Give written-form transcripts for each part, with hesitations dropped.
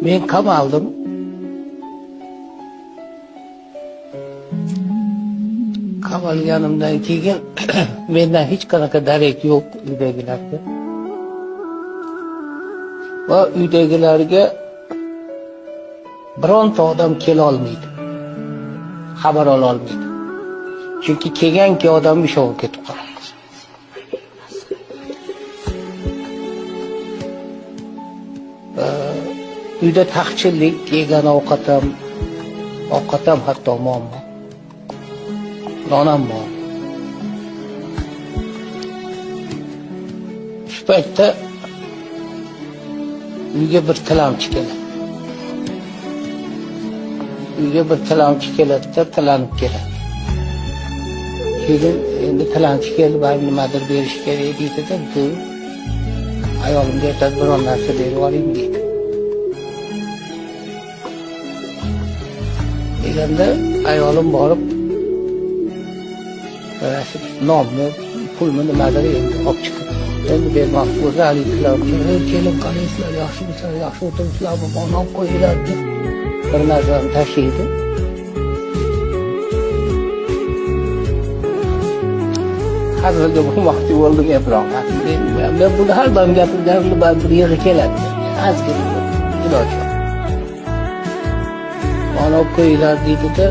Men qamaldim. Qamalganimdan keyin mendan hech qanaqa darak yo'q uydagilarga. Va uydagilarga bironta odam kela olmaydi. Xabar ola olmaydi. Chunki kelganki odam ishog'i ketib qoladi. Uyda taqchillik, yegan ovqatam hatto muammo. Nonam bor. Shu paytda uyga bir tilamchi keladi. Uyga bir tilamchi keladi-da, tilanib keladi. Keyin endi tilamchi kelib, nimadir berish kerak deydi-da, ayolimga aytadi, biron narsa berib oling deydi. Deganda ayolim borib nonni, pulni nimadir endi olib chiqib, endi bermoqchi bo'lsa, haligi tilamchi, kelin qaraysizlar, yaxshimisizlar, yaxshi o'tiribsizlarmi, olib qo'yinglar deb bir narsani tashlaydi. Hazilga bo'lmoqchi bo'ldim, biroq men buni har doim gapirganimda bir yig'i keladi. Ozgina iloji yo'q. Olib qo'yinglar deydi-da,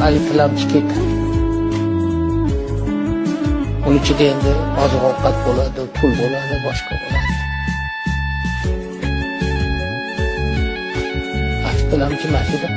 haligi tilamchi ketadi. Uning ichida endi oziq-ovqat bo'ladi, pul bo'ladi, boshqa bo'ladi. Tilamchi emas edi.